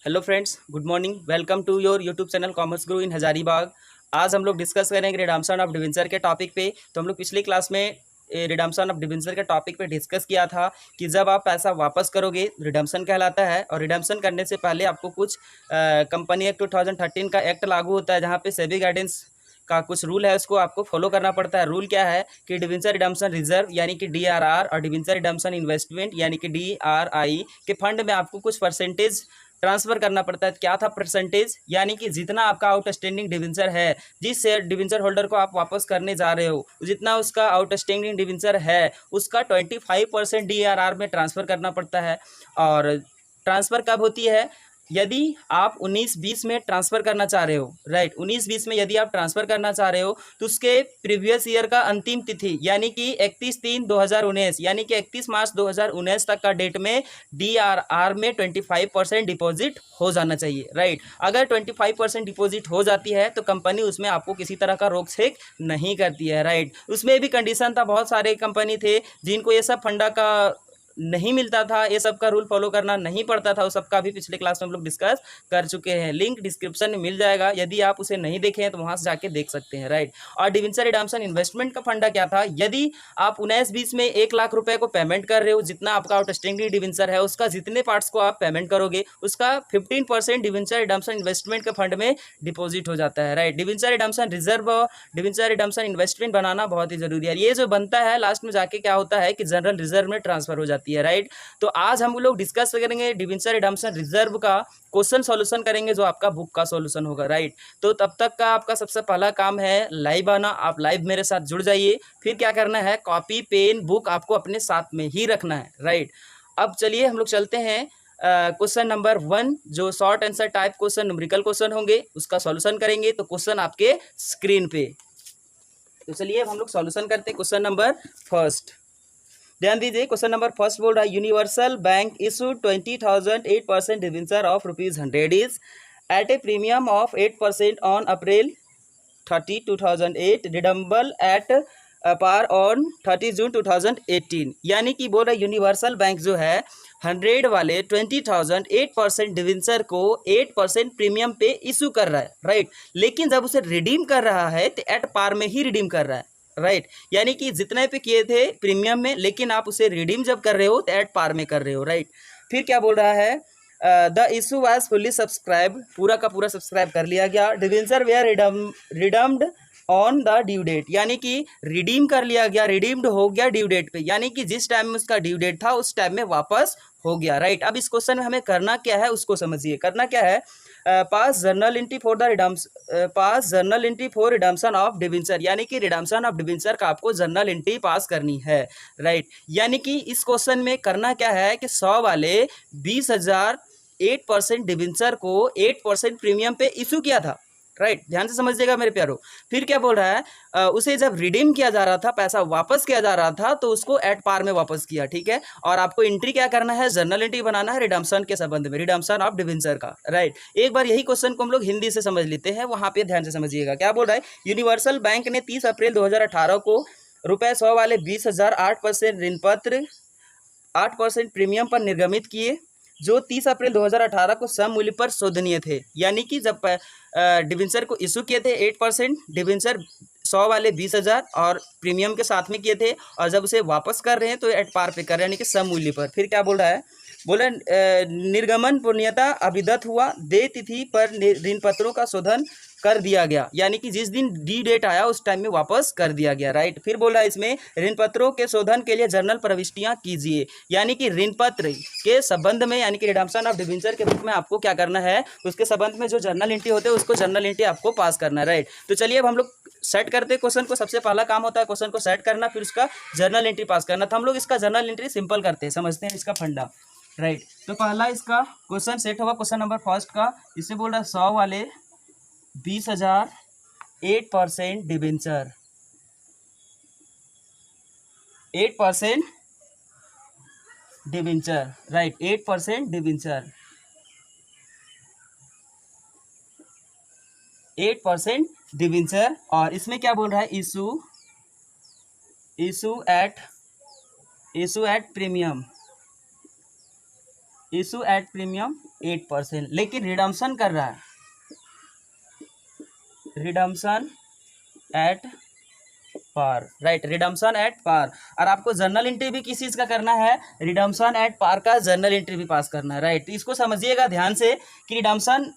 Hello friends, good morning. Welcome to your YouTube channel Commerce Guru in Hazaribagh. आज हम लोग discuss करेंगे रिडम्पशन ऑफ डिबेंचर के टॉपिक पे। तो हम लोग पिछली क्लास में रिडम्पशन ऑफ डिबेंचर के टॉपिक पे डिस्कस किया था कि जब आप पैसा वापस करोगे रिडम्पशन कहलाता है। और रिडम्पशन करने से पहले आपको कुछ कंपनी एक्ट 2013 का एक्ट लागू होता है, जहाँ पे सेबी गाइडेंस का कुछ रूल है, उसको आपको फॉलो करना पड़ता है। रूल क्या है कि डिबेंचर रिडम्पशन रिजर्व यानी कि DRR और डिबेंचर रिडम्पशन इन्वेस्टमेंट यानी कि DRI के फंड में आपको कुछ परसेंटेज ट्रांसफर करना पड़ता है। क्या था परसेंटेज? यानी कि जितना आपका आउटस्टैंडिंग डिबेंचर है, जिस शेयर डिबेंचर होल्डर को आप वापस करने जा रहे हो, जितना उसका आउटस्टैंडिंग डिबेंचर है उसका 25% DRR में ट्रांसफ़र करना पड़ता है। और ट्रांसफ़र कब होती है? यदि आप 19-20 में ट्रांसफ़र करना चाह रहे हो, राइट, 19-20 में यदि आप ट्रांसफ़र करना चाह रहे हो तो उसके प्रीवियस ईयर का अंतिम तिथि यानी कि 31/3/2019 यानी कि 31 मार्च 2019 तक का डेट में DRR में 25% डिपॉजिट हो जाना चाहिए, राइट। अगर 25% डिपॉजिट हो जाती है तो कंपनी उसमें आपको किसी तरह का रोक छेक नहीं करती है, राइट। उसमें भी कंडीशन था, बहुत सारे कंपनी थे जिनको ये सब फंडा का नहीं मिलता था, ये सब का रूल फॉलो करना नहीं पड़ता था। उस सब का भी पिछले क्लास में हम लोग डिस्कस कर चुके हैं। लिंक डिस्क्रिप्शन में मिल जाएगा, यदि आप उसे नहीं देखे हैं तो वहां से जाके देख सकते हैं, राइट। और डिबेंचर रिडम्पशन इन्वेस्टमेंट का फंडा क्या था? यदि आप 19-20 में 1 लाख रुपए को पेमेंट कर रहे हो, जितना आपका आउटस्टैंडिंग डिबेंचर है उसका जितने पार्ट्स को आप पेमेंट करोगे उसका 15% डिबेंचर रिडम्पशन इन्वेस्टमेंट के फंड में डिपॉजिट हो जाता है, राइट। डिबेंचर रिडम्पशन रिजर्व और डिबेंचर रिडम्पशन इन्वेस्टमेंट बनाना बहुत ही जरूरी है। ये जो बनता है लास्ट में जाके क्या होता है कि जनरल रिजर्व में ट्रांसफर हो जाती है, राइट। तो आज हम लोग डिस्कस करेंगे डिबेंचर रिडम्पशन रिजर्व का क्वेश्चन सॉल्यूशन करेंगे, जो आपका बुक का सॉल्यूशन होगा, राइट। तो तब तक का आपका सबसे पहला काम है लाइव आना। आप लाइव मेरे साथ जुड़ जाइए। फिर क्या करना है, कॉपी पेन बुक आपको अपने साथ में ही रखना है, राइट। अब चलिए हम लोग चलते हैं क्वेश्चन नंबर 1, जो short answer type question numerical question होंगे उसका सॉल्यूशन करेंगे। तो क्वेश्चन आपके स्क्रीन पे। तो चलिए हम लोग सॉल्यूशन करते हैं। क्वेश्चन नंबर फर्स्ट, ध्यान दीजिए। क्वेश्चन नंबर फर्स्ट बोल रहा है, universal bank issue 20,000 8% debenture of ₹100 is at a premium of 8% on April 30, 2008, redeemable at par on 30 June 2018। यानी कि बोल रहा है यूनिवर्सल बैंक जो है 100 वाले 20,000 8% डिवेंचर को 8% प्रीमियम पे इशू कर रहा है, राइट। लेकिन जब उसे रिडीम कर रहा है तो एट पार में ही रिडीम कर रहा है, राइट। यानी कि जितने पे किए थे प्रीमियम में, लेकिन आप उसे रिडीम जब कर रहे हो तो एट पार में कर रहे हो, राइट। फिर क्या बोल रहा है, the issue was fully subscribe, पूरा का पूरा सब्सक्राइब कर लिया गया। Debenture were redeemed on the due date, यानी कि रिडीम कर लिया गया, रिडीम्ड हो गया ड्यू डेट पे, यानी कि जिस टाइम में उसका ड्यू डेट था उस टाइम में वापस हो गया, राइट। अब इस क्वेश्चन में हमें करना क्या है उसको समझिए। करना क्या है, पास journal entry for the pass journal entry for redemption of debenture, यानी कि रिडम्पशन ऑफ डिबेंचर का आपको जर्नल एंट्री पास करनी है, राइट। यानी कि इस क्वेश्चन में करना क्या है कि 100 वाले 20,000 8% डिबेंचर को 8% प्रीमियम पे इशू किया था, राइट। ध्यान से समझिएगा मेरे प्यारो। फिर क्या बोल रहा है, उसे जब रिडीम किया जा रहा था, पैसा वापस किया जा रहा था, तो उसको एट पार में वापस किया, ठीक है। और आपको एंट्री क्या करना है, जर्नल एंट्री बनाना है रिडम्पशन के संबंध में, रिडम्पशन ऑफ डिबेंचर का, राइट। एक बार यही क्वेश्चन को हम लोग हिंदी से समझ लेते हैं, वहां पे ध्यान से समझिएगा। क्या बोल रहा है, यूनिवर्सल बैंक ने 30 अप्रैल 2018 को ₹100 वाले 20,000 8% ऋण पत्र 8% प्रीमियम पर निर्गमित किए, जो 30 अप्रैल 2018 को सममूल्य पर शोधनीय थे। यानी कि जब डिबेंचर को इशू किए थे 8% डिबेंचर 100 वाले 20,000 और प्रीमियम के साथ में किए थे, और जब उसे वापस कर रहे हैं तो एट पार पे कर रहे हैं, यानी कि सममूल्य पर। फिर क्या बोल रहा है, बोले निर्गमन पूर्णियता अभिदत्त हुआ, दे तिथि पर ऋण पत्रों का शोधन कर दिया गया, यानी कि जिस दिन डी डेट आया उस टाइम में वापस कर दिया गया, राइट। फिर बोला इसमें ऋण पत्रों के शोधन के लिए जर्नल प्रविष्टियां कीजिए, यानी कि ऋण पत्र के संबंध में, यानी कि रिडम्पशन ऑफ डिबेंचर के बुक में आपको क्या करना है, उसके संबंध में जो जर्नल एंट्री होते हैं उसको जर्नल एंट्री आपको पास करना है, राइट। तो चलिए अब हम लोग सेट करते हैं क्वेश्चन को। सबसे पहला काम होता है क्वेश्चन को सेट करना, फिर उसका जर्नल एंट्री पास करना। तो हम लोग इसका जर्नल एंट्री सिंपल करते हैं, समझते हैं इसका फंडा, राइट। तो पहला इसका क्वेश्चन सेट होगा, क्वेश्चन नंबर फर्स्ट का। इससे बोल रहा है 100 वाले 20,000 8% debenture, 8% debenture, right, 8% debenture, 8% debenture. और इसमें क्या बोल रहा है, issue at premium, issue at premium 8%, लेकिन रिडम्पशन कर रहा है, redemption at par, right, redemption at par. और आपको जर्नल एंट्री भी किस चीज़ का करना है, रिडम्पशन एट पार का जर्नल एंट्री भी पास करना है, राइट। तो इसको समझिएगा ध्यान से कि रिडम्पशन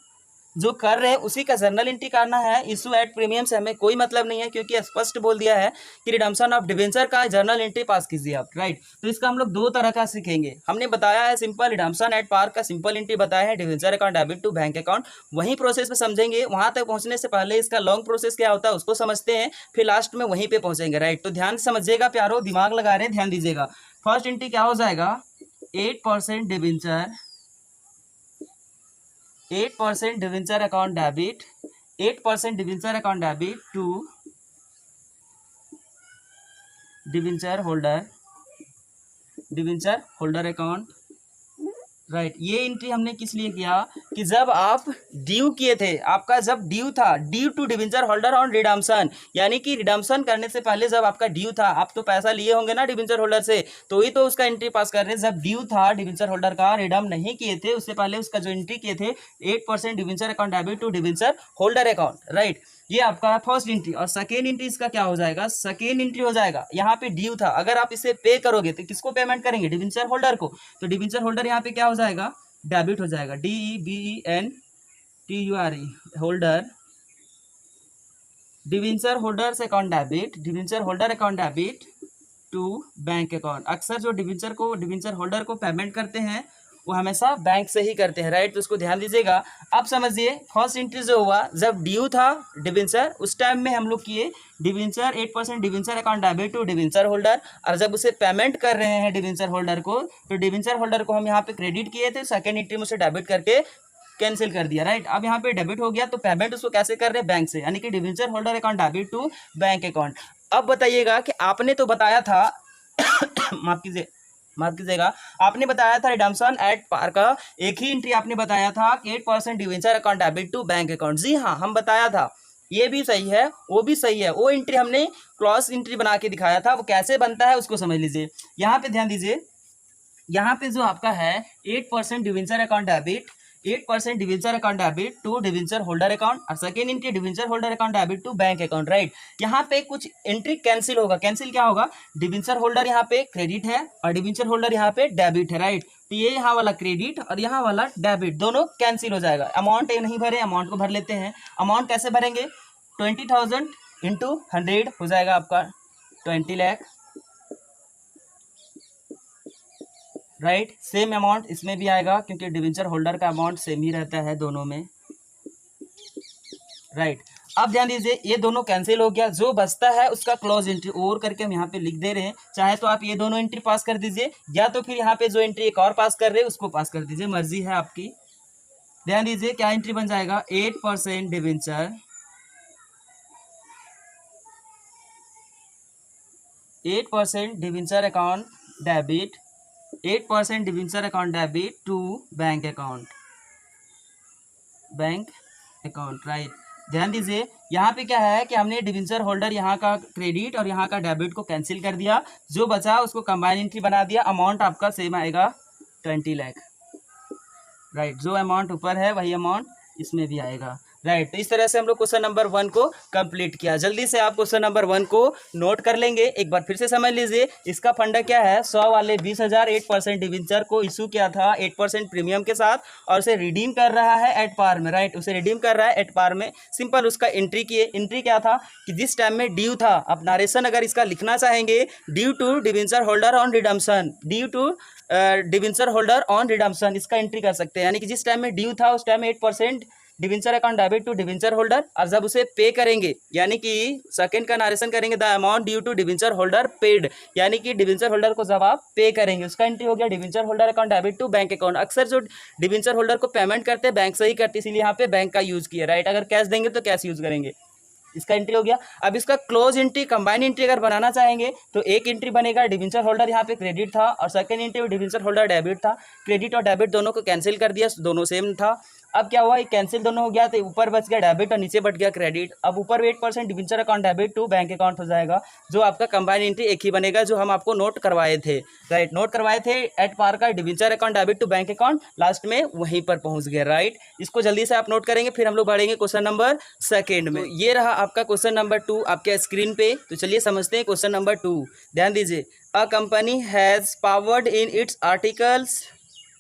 जो कर रहे हैं उसी का जर्नल एंट्री करना है, इशू एट प्रीमियम से हमें कोई मतलब नहीं है, क्योंकि स्पष्ट बोल दिया है कि रिडम्पशन ऑफ डिवेंचर का जर्नल एंट्री पास कीजिए आप, राइट। तो इसका हम लोग दो तरह का सीखेंगे। हमने बताया है सिंपल रिडम्पशन एट पार का सिंपल एंट्री बताया है, debenture account debit to bank account, वहीं प्रोसेस में समझेंगे। वहां तक पहुंचने से पहले इसका लॉन्ग प्रोसेस क्या होता है उसको समझते हैं, फिर लास्ट में वहीं पे पहुंचेंगे, राइट। तो ध्यान से समझिएगा प्यारो, दिमाग लगा रहे हैं, ध्यान दीजिएगा। फर्स्ट एंट्री क्या हो जाएगा, 8% debenture, 8% debenture account debit, 8% debenture account debit to debenture holder account, right. ये एंट्री हमने किस लिए किया कि जब आप ड्यू किए थे, आपका जब ड्यू था, due to debenture holder on redemption, यानी कि रिडम्पशन करने से पहले जब आपका ड्यू था, आप तो पैसा लिए होंगे ना डिवेंचर होल्डर से, तो ही तो उसका एंट्री पास कर रहे हैं। जब ड्यू था डिवेंचर होल्डर का, रिडम नहीं किए थे, उससे पहले उसका जो एंट्री किए थे 8% debenture account debit to debenture holder account, right. ये आपका फर्स्ट एंट्री। और सेकेंड एंट्री इसका क्या हो जाएगा, सेकेंड एंट्री हो जाएगा, यहाँ पे ड्यू था, अगर आप इसे पे करोगे तो किसको पेमेंट करेंगे, डिवेंचर होल्डर को। तो डिवेंचर होल्डर यहाँ पे क्या हो जाएगा, डेबिट हो जाएगा, DEBENTURE holder, debenture holders account debit, debenture holder account debit to bank account. अक्सर जो डिवेंचर होल्डर को पेमेंट करते हैं वो हमेशा बैंक से ही करते हैं, राइट। तो उसको ध्यान दीजिएगा। अब समझिए फर्स्ट एंट्री जो हुआ जब ड्यू था डिवेंचर, उस टाइम में हम लोग किए debenture 8% debenture account debit to debenture holder, और जब उसे पेमेंट कर रहे हैं डिवेंचर होल्डर को, तो डिवेंचर होल्डर को हम यहाँ पे क्रेडिट किए थे, सेकेंड एंट्री में उसे डेबिट करके कैंसिल कर दिया, राइट। अब यहाँ पे डेबिट हो गया, तो पेमेंट उसको कैसे कर रहे हैं, बैंक से, यानी कि debenture holder account debit to bank account. अब बताइएगा कि आपने तो बताया था माफ कीजिएगा, आपने बताया था रिडम्पशन एट पार का एक ही एंट्री आपने बताया था कि 8% debenture account debit to bank account. जी हाँ, हम बताया था, ये भी सही है, वो भी सही है। वो एंट्री हमने क्रॉस एंट्री बना के दिखाया था, वो कैसे बनता है उसको समझ लीजिए। यहाँ पे ध्यान दीजिए, यहाँ पे जो आपका है 8% debenture account debit, 8% debenture account debit to debenture holder account, और second entry debenture holder account debit to bank account, right. यहाँ पे कुछ एंट्री कैंसिल होगा, कैंसिल क्या होगा, डिवेंचर होल्डर यहाँ पे क्रेडिट है और डिवेंचर होल्डर यहाँ पे डेबिट है, राइट। तो ये यहाँ वाला क्रेडिट और यहाँ वाला डेबिट दोनों कैंसिल हो जाएगा। अमाउंट नहीं भरे, अमाउंट को भर लेते हैं। अमाउंट कैसे भरेंगे, 20,000 इंटू 100 हो जाएगा आपका 20 लाख, राइट। सेम अमाउंट इसमें भी आएगा, क्योंकि डिवेंचर होल्डर का अमाउंट सेम ही रहता है दोनों में, राइट। अब ध्यान दीजिए, ये दोनों कैंसिल हो गया, जो बचता है उसका क्लोज एंट्री और करके हम यहाँ पे लिख दे रहे हैं। चाहे तो आप ये दोनों एंट्री पास कर दीजिए, या तो फिर यहाँ पे जो एंट्री एक और पास कर रहे हैं उसको पास कर दीजिए, मर्जी है आपकी। ध्यान दीजिए क्या एंट्री बन जाएगा, 8% debenture, 8% debenture account debit, 8% debenture account debit to bank account, right. ध्यान दीजिए यहाँ पे क्या है कि हमने डिवेंचर होल्डर यहाँ का क्रेडिट और यहाँ का डेबिट को कैंसिल कर दिया, जो बचा उसको कंबाइन एंट्री बना दिया। अमाउंट आपका सेम आएगा 20 लाख, राइट। जो अमाउंट ऊपर है वही अमाउंट इसमें भी आएगा, राइट। तो इस तरह से हम लोग क्वेश्चन नंबर 1 को कंप्लीट किया। जल्दी से आप क्वेश्चन नंबर 1 को नोट कर लेंगे, एक बार फिर से समझ लीजिए। इसका फंडा क्या है, 100 वाले 20,000 8% डिवेंचर को इशू किया था 8% प्रीमियम के साथ, और उसे रिडीम कर रहा है एट पार में, राइट। उसे रिडीम कर रहा है एट पार में। सिंपल उसका एंट्री किए। एंट्री क्या था कि जिस टाइम में ड्यू था, आप नारेशन अगर इसका लिखना चाहेंगे, due to debenture holder on redemption, due to debenture holder on redemption, इसका एंट्री कर सकते हैं। यानी कि जिस टाइम में ड्यू था उस टाइम में 8% debenture account debit to debenture holder, और जब उसे पे करेंगे, यानी कि सेकंड का नारेशन करेंगे, the amount due to debenture holder paid, यानी कि डिवेंचर होल्डर को जब आप पे करेंगे उसका एंट्री हो गया debenture holder account debit to bank account. अक्सर जो डिवेंचर होल्डर को पेमेंट करते हैं बैंक से ही करते, इसीलिए यहाँ पे बैंक का यूज किया, राइट। अगर कैश देंगे तो कैश यूज करेंगे, इसका एंट्री हो गया। अब इसका क्लोज एंट्री, कंबाइन एंट्री अगर बनाना चाहेंगे तो एक एंट्री बनेगा, डिवेंचर होल्डर यहाँ पे क्रेडिट था और सेकंड एंट्री में डिवेंचर होल्डर डेबिट था। क्रेडिट और डेबिट दोनों को कैंसिल कर दिया, दोनों सेम था। अब क्या हुआ, कैंसिल दोनों हो गया, तो ऊपर बच गया डेबिट और नीचे बच गया क्रेडिट। अब ऊपर 8% debenture account debit to bank account हो जाएगा, जो आपका कंबाइन एंट्री एक ही बनेगा, जो हम आपको नोट करवाए थे, राइट, नोट करवाए थे एट पार का debenture account debit to bank account, last में वहीं पर पहुंच गया, राइट। इसको जल्दी से आप नोट करेंगे, फिर हम लोग बढ़ेंगे क्वेश्चन नंबर सेकेंड में। तो ये रहा आपका क्वेश्चन नंबर 2 आपके स्क्रीन पे। तो चलिए समझते हैं क्वेश्चन नंबर 2। ध्यान दीजिए, a company has powered in its articles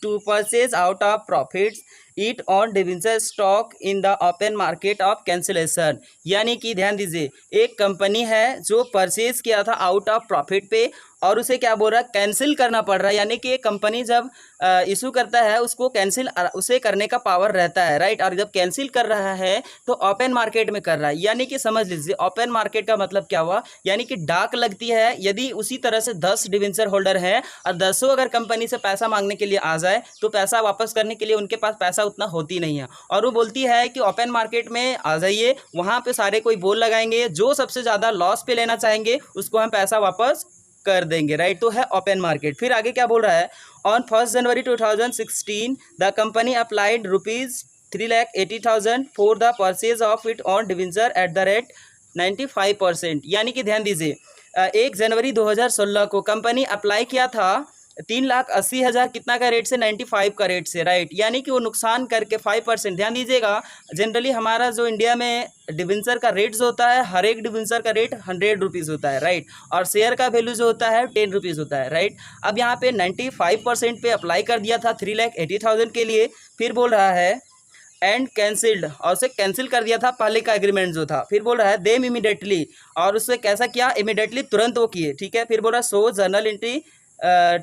to purchase out of profits it on debenture stock in the open market of cancellation. यानी कि ध्यान दीजिए, एक कंपनी है जो परचेज किया था आउट ऑफ प्रॉफिट पे, और उसे क्या बोल रहा है, कैंसिल करना पड़ रहा है। यानी कि एक कंपनी जब इशू करता है उसको कैंसिल उसे करने का पावर रहता है, राइट। और जब कैंसिल कर रहा है तो ओपन मार्केट में कर रहा है। यानी कि समझ लीजिए, ओपन मार्केट का मतलब क्या हुआ, यानी कि डाक लगती है। यदि उसी तरह से 10 डिबेंचर होल्डर हैं और 10 अगर कंपनी से पैसा मांगने के लिए आ जाए, तो पैसा वापस करने के लिए उनके पास पैसा उतना होती नहीं है, और वो बोलती है कि ओपन मार्केट में आ जाइए, वहाँ पे सारे कोई बोल लगाएंगे, जो सबसे ज़्यादा लॉस पे लेना चाहेंगे उसको हम पैसा वापस कर देंगे, राइट। तो है ओपन मार्केट। फिर आगे क्या बोल रहा है, on 1 January 2016 the company applied ₹3,80,000 for the purchase of it on debenture at the rate 95%। यानी कि ध्यान दीजिए, 1 जनवरी 2016 को कंपनी अप्लाई किया था 3,80,000 कितना का रेट से, 95 का रेट से, राइट। यानी कि वो नुकसान करके 5%। ध्यान दीजिएगा, जनरली हमारा जो इंडिया में डिबेंचर का रेट जो होता है, हर एक डिबेंचर का रेट 100 रुपीज़ होता है, राइट, और शेयर का वैल्यू जो होता है 10 रुपीज़ होता है, राइट। अब यहाँ पे 95% पे अप्लाई कर दिया था 3,80,000 के लिए। फिर बोल रहा है एंड कैंसिल्ड, और उसे कैंसिल कर दिया था पहले का एग्रीमेंट जो था। फिर बोल रहा है देम इमीडिएटली, और उससे कैसा किया, इमीडिएटली तुरंत वो किए, ठीक है। फिर बोल रहा है so journal entry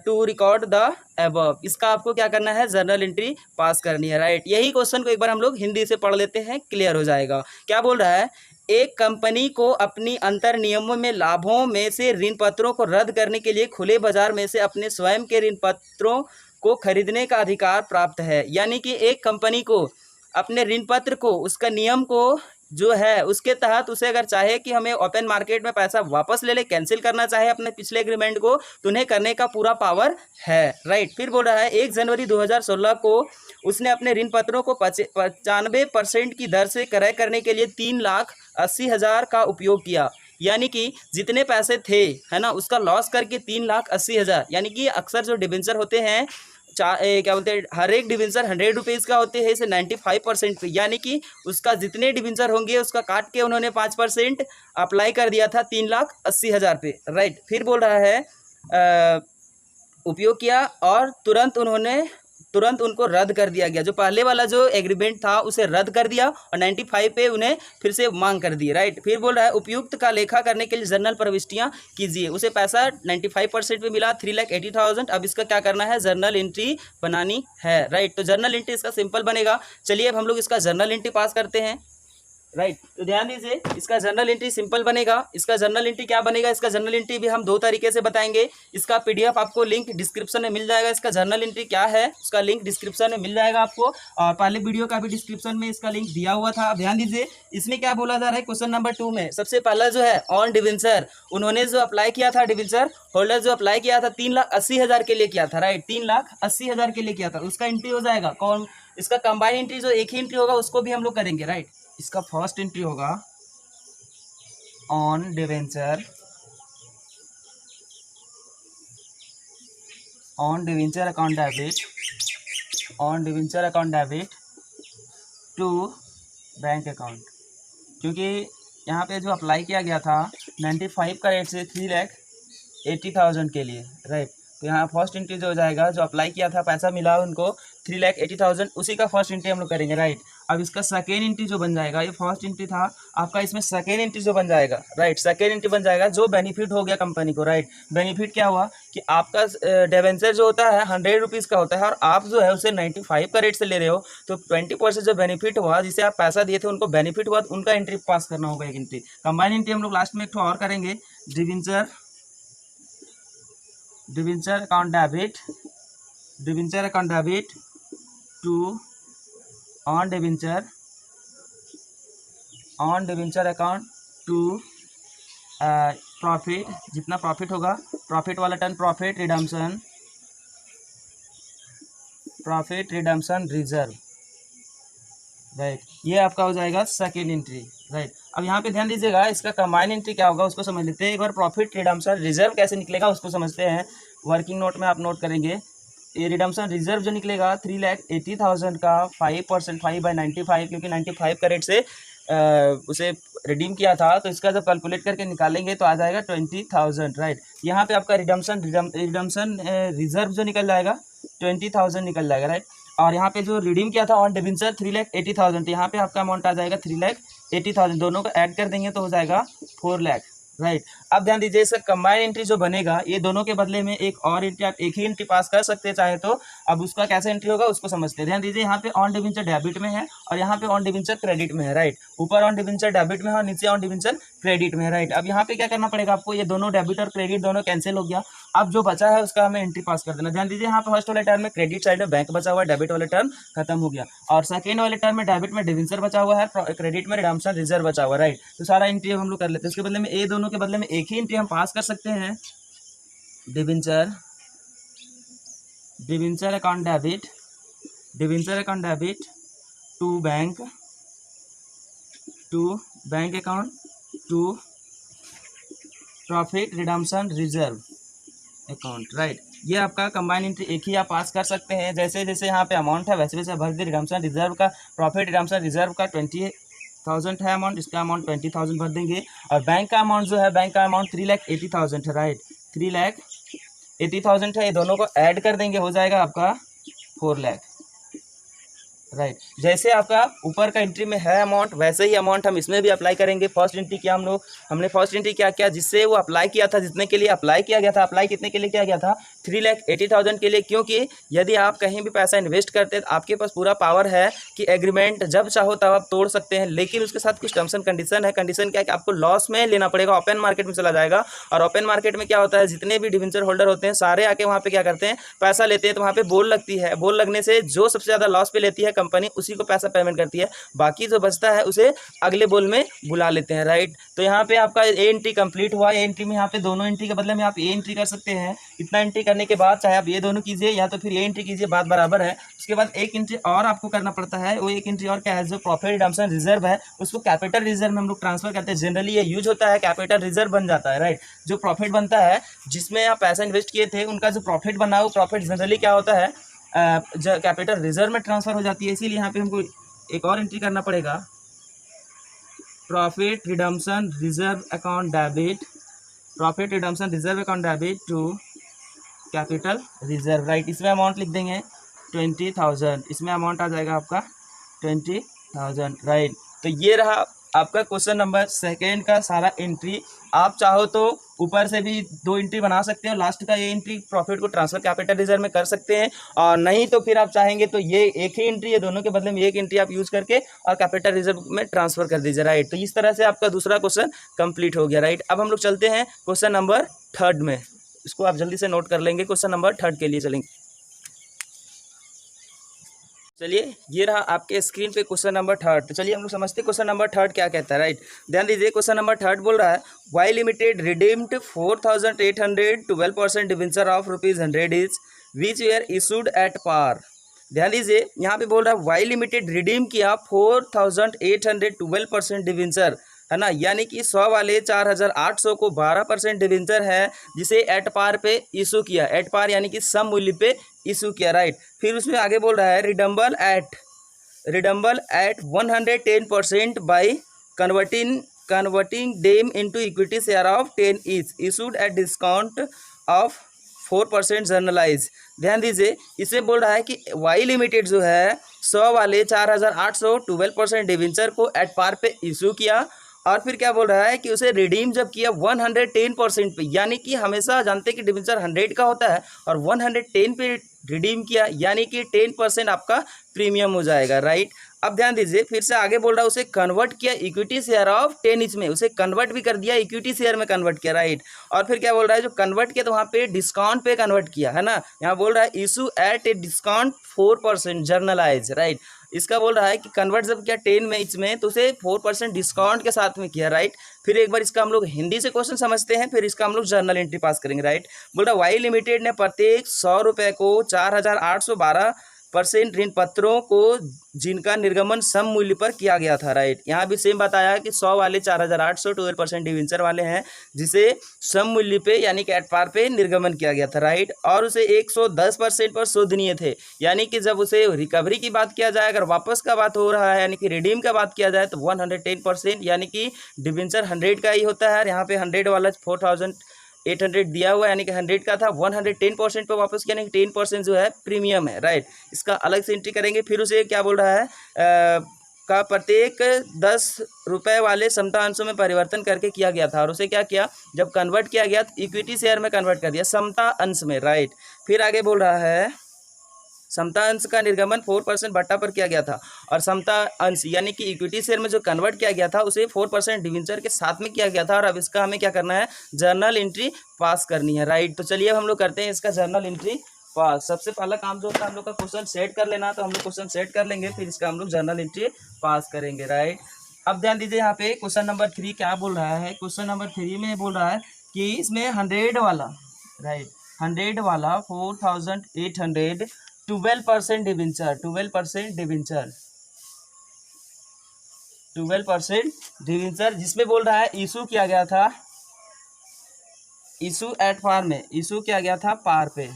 to record the above. इसका आपको क्या करना है, जर्नल एंट्री पास करनी है, राइट। यही क्वेश्चन को एक बार हम लोग हिंदी से पढ़ लेते हैं, क्लियर हो जाएगा। क्या बोल रहा है, एक कंपनी को अपनी अंतर नियमों में लाभों में से ऋण पत्रों को रद्द करने के लिए खुले बाजार में से अपने स्वयं के ऋण पत्रों को खरीदने का अधिकार प्राप्त है। यानी कि एक कंपनी को अपने ऋण पत्र को, उसका नियम को जो है उसके तहत उसे अगर चाहे कि हमें ओपन मार्केट में पैसा वापस ले ले, कैंसिल करना चाहे अपने पिछले एग्रीमेंट को, तो उन्हें करने का पूरा पावर है, राइट। फिर बोल रहा है 1 जनवरी 2016 को उसने अपने ऋण पत्रों को 95% की दर से क्रय करने के लिए 3,80,000 का उपयोग किया। यानी कि जितने पैसे थे, है ना, उसका लॉस करके 3,80,000। यानी कि अक्सर जो डिबेंचर होते हैं क्या बोलते हैं, हर एक डिबेंचर 100 रुपीज़ का होते हैं, इसे 95% पे, यानी कि उसका जितने डिबेंचर होंगे उसका काट के उन्होंने 5% अप्लाई कर दिया था 3,80,000 पे, राइट। फिर बोल रहा है उपयोग किया और तुरंत उनको रद्द कर दिया गया। जो पहले वाला जो एग्रीमेंट था उसे रद्द कर दिया और 95 पे उन्हें फिर से मांग कर दी, राइट। फिर बोल रहा है उपयुक्त का लेखा करने के लिए जर्नल प्रविष्टियां कीजिए। उसे पैसा 95% पे मिला 3,80,000। अब इसका क्या करना है, जर्नल एंट्री बनानी है, राइट। तो जर्नल एंट्री इसका सिंपल बनेगा। चलिए अब हम लोग इसका जर्नल एंट्री पास करते हैं, राइट। तो ध्यान दीजिए, इसका जर्नल एंट्री सिंपल बनेगा। इसका जर्नल एंट्री क्या बनेगा, इसका जर्नल एंट्री भी हम 2 तरीके से बताएंगे। इसका पीडीएफ आपको लिंक डिस्क्रिप्शन में मिल जाएगा। इसका जर्नल एंट्री क्या है उसका लिंक डिस्क्रिप्शन में मिल जाएगा आपको, और पहले वीडियो का भी डिस्क्रिप्शन में इसका लिंक दिया हुआ था। अब ध्यान दीजिए, इसमें क्या बोला जा रहा है, क्वेश्चन नंबर 2 में सबसे पहला जो है ऑन डिबेंचर, उन्होंने जो अप्लाई किया था, डिबेंचर होल्डर जो अप्लाई किया था 3,80,000 के लिए किया था, राइट, 3,80,000 के लिए किया था। उसका एंट्री हो जाएगा कौन, इसका कंबाइन एंट्री जो एक ही एंट्री होगा उसको भी हम लोग करेंगे, राइट। इसका फर्स्ट एंट्री होगा on debenture account debit to bank account, क्योंकि यहाँ पे जो अप्लाई किया गया था 95 का रेट से 3,80,000 के लिए, राइट। तो यहाँ फर्स्ट एंट्री जो हो जाएगा, जो अप्लाई किया था पैसा मिला उनको 3,80,000, उसी का फर्स्ट एंट्री हम लोग करेंगे, राइट। अब इसका सेकेंड एंट्री जो बन जाएगा, ये फर्स्ट एंट्री था आपका, इसमें सेकेंड एंट्री जो बन जाएगा, राइट, सेकेंड एंट्री बन जाएगा जो बेनिफिट हो गया कंपनी को, राइट। बेनिफिट क्या हुआ कि आपका डिबेंचर जो होता है 100 रुपीज़ का होता है और आप जो है उसे 95 का रेट से ले रहे हो, तो 20% जो बेनिफिट हुआ, जिसे आप पैसा दिए थे उनको बेनिफिट हुआ, तो उनका एंट्री पास करना होगा, एक एंट्री। कंबाइन एंट्री हम लोग लास्ट में एक ठो और करेंगे, debenture account debit to on debenture account to profit, जितना प्रॉफिट होगा, प्रॉफिट वाला turn profit redemption reserve, right. ये आपका हो जाएगा सेकेंड एंट्री, राइट। अब यहाँ पे ध्यान दीजिएगा, इसका कंबाइन एंट्री क्या होगा उसको समझ लेते हैं। एक बार प्रॉफिट रिडम्पशन रिजर्व कैसे निकलेगा उसको समझते हैं। वर्किंग नोट में आप नोट करेंगे, ये रिडम्पशन रिजर्व जो निकलेगा 3,80,000 का 5%, 5/95, क्योंकि 95 का रेट से उसे रिडीम किया था, तो इसका जब कैलकुलेट करके निकालेंगे तो आ जाएगा 20,000, राइट। यहाँ पे आपका रिडम्पशन रिजर्व जो निकल जाएगा 20,000 निकल जाएगा, राइट। और यहाँ पे जो रिडीम किया था ऑन डिबेंचर 3,80,000, तो यहाँ पे आपका अमाउंट आ जाएगा 3,80,000, दोनों को ऐड कर देंगे तो हो जाएगा 4 लाख, राइट। अब ध्यान दीजिए, इसका कंबाइन एंट्री जो बनेगा, ये दोनों के बदले में एक और एंट्री, आप एक ही एंट्री पास कर सकते हैं चाहे तो। अब उसका कैसे एंट्री होगा उसको समझते हैं। ध्यान दीजिए, यहाँ पे ऑन डिबेंचर डेबिट में है और यहाँ पे ऑन डिबेंचर क्रेडिट में है, राइट। ऊपर ऑन डिबेंचर डेबिट में है और नीचे ऑन डिबेंचर क्रेडिट में है, राइट। अब यहाँ पे क्या करना पड़ेगा आपको, ये दोनों डेबिट और क्रेडिट दोनों कैंसिल हो गया। अब जो बचा है उसका हमें एंट्री पास कर देना। ध्यान दीजिए, यहाँ पे फर्स्ट वाले टर्म में क्रेडिट साइड में बैंक बचा हुआ है, डेबिट वाले टर्म खत्म हो गया, और सेकंड वाले टर्म में डेबिट में डिबेंचर बचा हुआ है, क्रेडिट में रिडम्पशन रिजर्व बचा हुआ है, राइट। तो सारा एंट्री हम लोग कर लेते हैं। उसके बदले में ये दोनों के बदले में एक ही एंट्री हम पास कर सकते हैं, debenture account debit to bank account to profit redemption reserve account, right. ये आपका कंबाइन एंट्री एक ही आप पास कर सकते हैं। जैसे जैसे यहाँ पे अमाउंट है वैसे वैसे भर दे। रिडम्पशन रिजर्व का, प्रॉफिट रिडम्पशन रिजर्व का 20,000 है अमाउंट, इसका अमाउंट 20,000 भर देंगे। और बैंक का अमाउंट जो है, बैंक का अमाउंट 3,80,000 है, राइट। 3,80,000 है, ये दोनों को ऐड कर देंगे, हो जाएगा आपका 4 लाख, राइट। जैसे आपका ऊपर का एंट्री में है अमाउंट, वैसे ही अमाउंट हम इसमें भी अप्लाई करेंगे। फर्स्ट एंट्री किया हमने फर्स्ट एंट्री क्या किया, जिससे वो अप्लाई किया था, जितने के लिए अप्लाई किया गया था, अप्लाई कितने के लिए किया गया था, 3,80,000 के लिए। क्योंकि यदि आप कहीं भी पैसा इन्वेस्ट करते हैं तो आपके पास पूरा पावर है कि एग्रीमेंट जब चाहो तब आप तोड़ सकते हैं, लेकिन उसके साथ कुछ टर्म्स एंड कंडीशन है। कंडीशन क्या है कि आपको लॉस में लेना पड़ेगा, ओपन मार्केट में चला जाएगा। और ओपन मार्केट में क्या होता है, जितने भी डिवेंचर होल्डर होते हैं सारे आके वहाँ पे क्या करते हैं, पैसा लेते हैं। तो वहाँ पे बोल लगती है, बोल लगने से जो सबसे ज़्यादा लॉस पे लेती है कंपनी, उसी को पैसा पेमेंट करती है। बाकी जो बचता है उसे अगले बोल में बुला लेते हैं, राइट। तो यहाँ पे आपका ए एंट्री कंप्लीट हुआ। ए एंट्री में यहाँ पे दोनों एंट्री के बदले में आप ए एंट्री कर सकते हैं। इतना एंट्री करने के बाद चाहे आप ये दोनों कीजिए या तो फिर ए एंट्री कीजिए, बात बराबर है। उसके बाद एक एंट्री और आपको करना पड़ता है। वो एक एंट्री और क्या है, जो प्रॉफिट रिडम्पशन रिजर्व है उसको कैपिटल रिजर्व में हम लोग ट्रांसफर करते हैं। जनरली ये यूज होता है, कैपिटल रिजर्व बन जाता है, राइट। जो प्रॉफिट बनता है, जिसमें आप पैसा इन्वेस्ट किए थे, उनका जो प्रॉफिट बना वो प्रॉफिट जनरली क्या होता है, कैपिटल रिजर्व में ट्रांसफर हो जाती है। इसीलिए यहाँ पे हमको एक और एंट्री करना पड़ेगा, profit redemption reserve account debit to capital reserve, right. इसमें अमाउंट लिख देंगे 20,000, इसमें अमाउंट आ जाएगा आपका 20,000, राइट। तो ये रहा आपका क्वेश्चन नंबर सेकेंड का सारा एंट्री। आप चाहो तो ऊपर से भी 2 एंट्री बना सकते हो, लास्ट का ये एंट्री प्रॉफिट को ट्रांसफर कैपिटल रिजर्व में कर सकते हैं। और नहीं तो फिर आप चाहेंगे तो ये एक ही एंट्री, ये दोनों के बदले में एक एंट्री आप यूज करके और कैपिटल रिजर्व में ट्रांसफर कर दीजिए, राइट। तो इस तरह से आपका दूसरा क्वेश्चन कंप्लीट हो गया, राइट। अब हम लोग चलते हैं क्वेश्चन नंबर थर्ड में। इसको आप जल्दी से नोट कर लेंगे, क्वेश्चन नंबर थर्ड के लिए चलेंगे। चलिए, ये रहा आपके स्क्रीन पे क्वेश्चन नंबर थर्ड। तो चलिए हम लोग समझते हैं क्वेश्चन नंबर थर्ड क्या कहता है, राइट। ध्यान दीजिए, क्वेश्चन नंबर थर्ड बोल रहा है, Y limited redeemed 4,800 12% debenture of ₹100 is which were issued at par. ध्यान दीजिए, यहाँ पे बोल रहा है वाई लिमिटेड रिडीम किया 4,800 12% डिवेंचर, है ना, यानी कि 100 वाले 4,800 को 12% डिवेंचर है, जिसे एट पार पे इशू किया। एट पार यानी कि सम मूल्य पे इशू किया, राइट। फिर उसमें आगे बोल रहा है redeemable at 110% by converting them into equity share of 10 each issued at discount of 4% journalise. ध्यान दीजिए, इसे बोल रहा है कि वाई लिमिटेड जो है 100 वाले 4,800 12% डिवेंचर को एट पार पे इशू किया, और फिर क्या बोल रहा है कि उसे रिडीम जब किया 110% पे, यानी कि हमेशा जानते हैं कि डिवेंचर 100 का होता है, और 110 पे रिडीम किया यानी कि 10% आपका प्रीमियम हो जाएगा, राइट। अब ध्यान दीजिए, फिर से आगे बोल रहा है उसे कन्वर्ट किया इक्विटी शेयर ऑफ 10 ईच में, उसे कन्वर्ट भी कर दिया, इक्विटी शेयर में कन्वर्ट किया, राइट। और फिर क्या बोल रहा है, जो कन्वर्ट किया तो वहाँ पे डिस्काउंट पे कन्वर्ट किया, है ना। यहाँ बोल रहा है issue eight a discount 4% generalized, right. इसका बोल रहा है कि कन्वर्ट जब किया 10 में इसमें, तो उसे 4% डिस्काउंट के साथ में किया, राइट। फिर एक बार इसका हम लोग हिंदी से क्वेश्चन समझते हैं, फिर इसका हम लोग जर्नल एंट्री पास करेंगे, राइट। बोल रहा है वाई लिमिटेड ने प्रत्येक 100 रुपये को 4,812 परसेंट ऋण पत्रों को जिनका निर्गमन सम मूल्य पर किया गया था, राइट। यहाँ भी सेम बताया कि 100 वाले 4,800 12% डिवेंचर वाले हैं जिसे सम मूल्य पे यानी कि एट पार पे निर्गमन किया गया था, राइट। और उसे 110% पर शोधनीय थे, यानी कि जब उसे रिकवरी की बात किया जाए, अगर वापस का बात हो रहा है यानी कि रिडीम का बात किया जाए तो 110% यानी कि डिवेंचर 100 का ही होता है। यहाँ पे 100 वाला 4,800 दिया हुआ यानी कि 100 का था, 110% पे वापस किया यानी कि 10% जो है प्रीमियम है, राइट। इसका अलग से एंट्री करेंगे। फिर उसे क्या बोल रहा है का प्रत्येक 10 रुपये वाले समता अंशों में परिवर्तन करके किया गया था, और उसे क्या किया, जब कन्वर्ट किया गया तो इक्विटी शेयर में कन्वर्ट कर दिया समता अंश में, राइट। फिर आगे बोल रहा है समता अंश का निर्गमन 4% भट्टा पर किया गया था, और समता अंश यानी कि इक्विटी शेयर में जो कन्वर्ट किया गया था उसे 4% डिवेंचर के साथ में किया गया था। और अब इसका हमें क्या करना है, जर्नल एंट्री पास करनी है, राइट। तो चलिए अब हम लोग करते हैं इसका जर्नल एंट्री पास। सबसे पहला काम जो होता है हम लोग का क्वेश्चन सेट कर लेना, तो हम लोग क्वेश्चन सेट कर लेंगे, फिर इसका हम लोग जर्नल एंट्री पास करेंगे, राइट। अब ध्यान दीजिए यहाँ पे क्वेश्चन नंबर 3 क्या बोल रहा है। क्वेश्चन नंबर 3 में बोल रहा है कि इसमें 100 वाला, राइट, 100 वाला 4,800 12% डिवेंचर 12% डिवेंचर जिसमें बोल रहा है इशू किया गया था, इशू एट पार में, इशू किया गया था पार पे,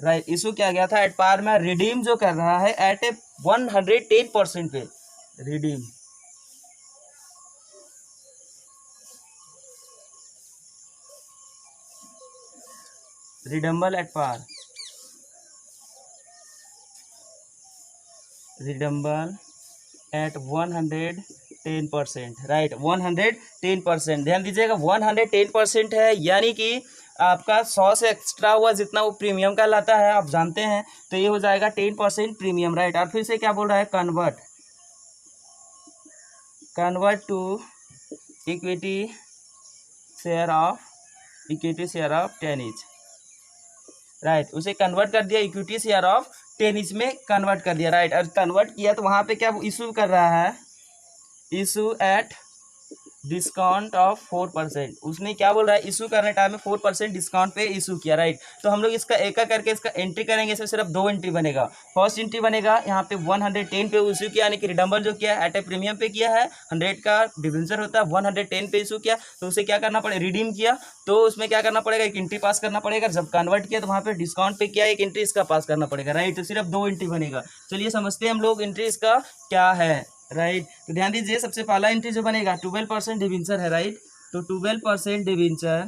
राइट। इशू किया गया था एट पार में, रिडीम जो कर रहा है एट ए 110% पे, redeem redeemable at par, redeemable at 110%, right, 110%। ध्यान दीजिएगा 110% है, यानी कि आपका 100 से एक्स्ट्रा हुआ जितना वो प्रीमियम का लाता है आप जानते हैं, तो ये हो जाएगा 10% प्रीमियम, राइट। और फिर से क्या बोल रहा है, convert to equity share of 10 each, right. उसे कन्वर्ट कर दिया इक्विटी शेयर ऑफ 10 each में कन्वर्ट कर दिया, राइट। और कन्वर्ट किया तो वहाँ पे क्या इशू कर रहा है, इशू एट डिस्काउंट ऑफ 4%। उसने क्या बोल रहा है, इशू करने टाइम में 4% डिस्काउंट पे इशू किया, राइट। तो हम लोग इसका एक करके इसका एंट्री करेंगे। इसमें सिर्फ 2 एंट्री बनेगा। फर्स्ट एंट्री बनेगा यहाँ पे 110 पे इशू किया, यानी कि रिडम्बल जो किया एट ए प्रीमियम पे किया है, 100 का डिवेंचर होता है, 110 पे इशू किया, तो उसे क्या करना पड़ेगा, रिडीम किया, तो उसमें क्या करना पड़ेगा, एक एंट्री पास करना पड़ेगा। जब कन्वर्ट किया तो वहाँ पे डिस्काउंट पे किया, एक एंट्री इसका पास करना पड़ेगा, राइट। तो सिर्फ 2 एंट्री बनेगा। चलिए समझते हैं हम लोग एंट्री इसका क्या है, राइट। तो ध्यान दीजिए सबसे पहला एंट्री जो बनेगा 12% डिवेंचर है, राइट। तो 12% debenture,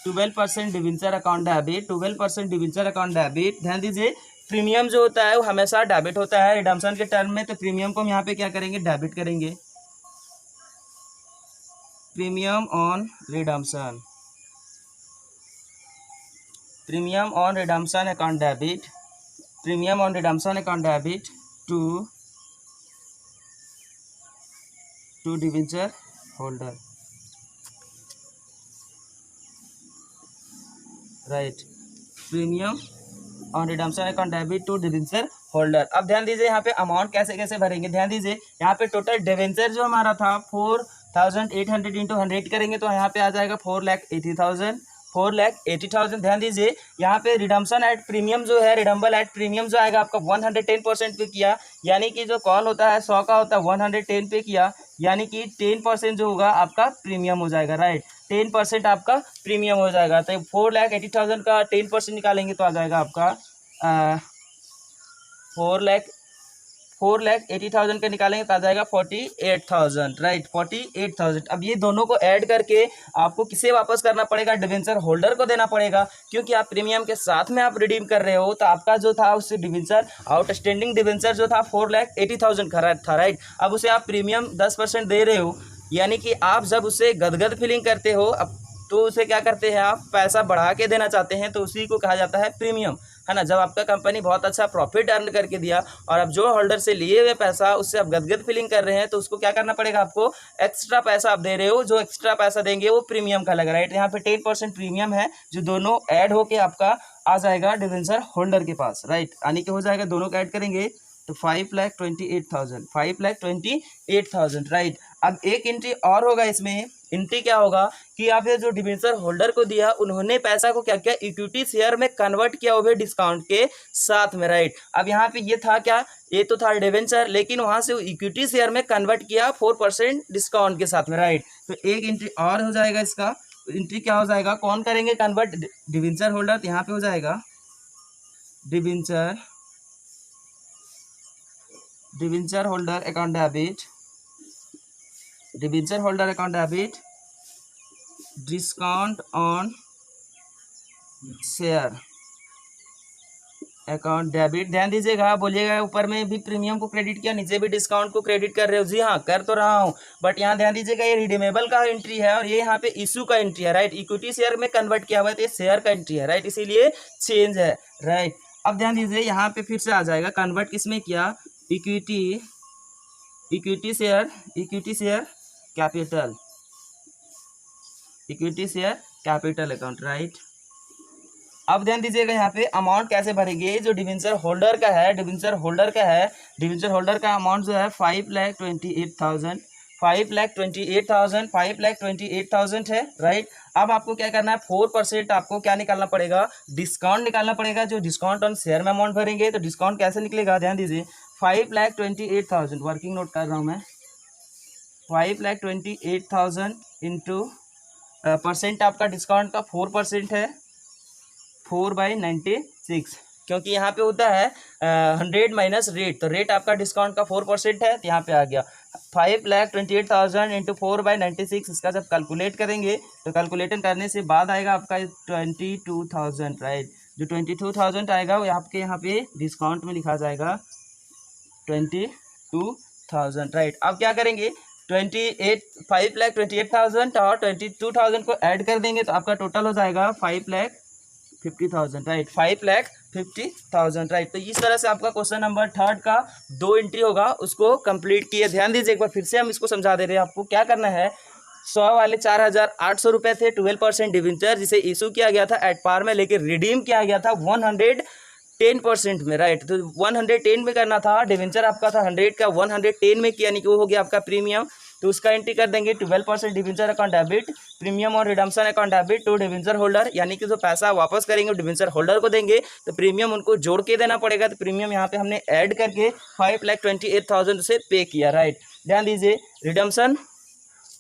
12% debenture account debit, 12% debenture account debit. ध्यान दीजिए प्रीमियम जो होता है वो हमेशा डेबिट होता है रिडम्पशन के टर्म में, तो प्रीमियम को हम यहाँ पे क्या करेंगे, डेबिट करेंगे। Premium on redemption, premium on redemption account debit, premium on redemption account debit to debenture holder, right. Premium on redemption account debit to debenture holder. अब ध्यान दीजिए यहाँ पे अमाउंट कैसे कैसे भरेंगे। ध्यान दीजिए यहाँ पे टोटल डिवेंचर जो हमारा था 4,800 इंटू 100 करेंगे तो यहाँ पे आ जाएगा 4,80,000। ध्यान दीजिए यहाँ पे रिडम्पशन एट प्रीमियम जो है, रिडम्बल एट प्रीमियम जो आएगा आपका 110% पे किया, यानी कि जो कॉल होता है 100 का होता है 110 पे किया, यानी कि 10% जो होगा आपका प्रीमियम हो जाएगा, राइट। 10% आपका प्रीमियम हो जाएगा। तो 4,80,000 का 10% निकालेंगे तो आ जाएगा आपका 4,80,000 का निकालेंगे तो आ जाएगा 48,000, राइट, 48,000। अब ये दोनों को ऐड करके आपको किसे वापस करना पड़ेगा, डिवेंचर होल्डर को देना पड़ेगा, क्योंकि आप प्रीमियम के साथ में आप रिडीम कर रहे हो। तो आपका जो था उससे डिवेंचर आउटस्टैंडिंग डिवेंचर जो था 4,80,000 था, राइट। अब उसे आप प्रीमियम 10% दे रहे हो, यानी कि आप जब उसे गदगद फीलिंग करते हो अब तो उसे क्या करते हैं, आप पैसा बढ़ा के देना चाहते हैं, तो उसी को कहा जाता है प्रीमियम, है ना। जब आपका कंपनी बहुत अच्छा प्रॉफिट अर्न करके दिया और अब जो होल्डर से लिए हुए पैसा उससे आप गदगद फीलिंग कर रहे हैं, तो उसको क्या करना पड़ेगा, आपको एक्स्ट्रा पैसा आप दे रहे हो, जो एक्स्ट्रा पैसा देंगे वो प्रीमियम का लग रहा है, राइट। यहाँ पे 10% प्रीमियम है जो दोनों ऐड होके आपका आ जाएगा डिवेंचर होल्डर के पास, राइट। यानी कि हो जाएगा, दोनों का ऐड करेंगे तो 5,28,000, 5,28,000, राइट। अब एक एंट्री और होगा इसमें, एंट्री क्या होगा कि आप ये जो डिबेंचर होल्डर को दिया, उन्होंने पैसा को क्या किया, इक्विटी शेयर में कन्वर्ट किया, वो भी डिस्काउंट के साथ में, राइट। अब यहाँ पे ये था क्या, ये तो था डिबेंचर, लेकिन वहां से इक्विटी शेयर में कन्वर्ट किया 4% डिस्काउंट के साथ में, राइट। तो एक एंट्री और हो जाएगा इसका, एंट्री क्या हो जाएगा, कौन करेंगे कन्वर्ट, डिबेंचर होल्डर। तो यहाँ पे हो जाएगा debenture holder account debit, debenture holder account debit, discount on share account debit. ध्यान दीजिएगा, बोलिएगा ऊपर में भी प्रीमियम को क्रेडिट किया, नीचे भी डिस्काउंट को क्रेडिट कर रहे हो। जी हाँ, कर तो रहा हूँ, बट यहाँ ध्यान दीजिएगा ये रिडीमेबल का एंट्री है और ये यहाँ पे इशू का एंट्री है, राइट। इक्विटी शेयर में कन्वर्ट किया हुआ है तो ये शेयर का एंट्री है, राइट, इसीलिए चेंज है, राइट। अब ध्यान दीजिए यहाँ पे फिर से आ जाएगा, कन्वर्ट किसमें किया, equity share capital, equity share capital account, right. अब ध्यान दीजिएगा यहाँ पे अमाउंट कैसे भरेंगे, जो डिबेंचर होल्डर का है, डिबेंचर होल्डर का अमाउंट जो है 5,28,000, 5,28,000 है, राइट। अब आपको क्या करना है, 4% आपको क्या निकालना पड़ेगा, डिस्काउंट निकालना पड़ेगा। जो डिस्काउंट ऑन शेयर में अमाउंट भरेंगे तो डिस्काउंट कैसे निकलेगा, ध्यान दीजिए, 5,28,000, वर्किंग नोट कर रहा हूँ मैं, 5,28,000 इंटू परसेंट आपका डिस्काउंट का 4% है, 4/96, क्योंकि यहाँ पे होता है 100 माइनस रेट, तो रेट आपका डिस्काउंट का 4% है, तो यहाँ पे आ गया 5,28,000 इंटू 4/96। इसका जब कैलकुलेट करेंगे तो कैलकुलेटर करने से बाद आएगा आपका 22,000, राइट। जो 22,000 आएगा वो आपके यहाँ पे डिस्काउंट में लिखा जाएगा 22,000, राइट। अब क्या करेंगे, 5,28,000 और 22,000 को ऐड कर देंगे तो आपका टोटल हो जाएगा 5,50,000, राइट, 5,50,000, राइट। तो इस तरह से आपका क्वेश्चन नंबर 3 का 2 एंट्री होगा, उसको कंप्लीट किए। ध्यान दीजिए एक बार फिर से हम इसको समझा दे रहे हैं आपको, क्या करना है, 100 वाले 4,800 रुपये थे, 12% डिवेंचर जिसे इशू किया गया था एट पार में, लेकिन रिडीम किया गया था 110% में, राइट। तो 110 में करना था, डिवेंचर आपका था 100 का, 110 में किया, यानी कि वो हो गया आपका प्रीमियम। तो उसका एंट्री कर देंगे 12% डिवेंचर अकाउंट डेबिट, प्रीमियम और redemption account debit to debenture holder, यानी कि जो पैसा वापस करेंगे डिवेंचर होल्डर को देंगे, तो प्रीमियम उनको जोड़ के देना पड़ेगा। तो प्रीमियम यहाँ पे हमने ऐड करके 5,28,000 से पे किया, राइट। ध्यान दीजिए, रिडम्पशन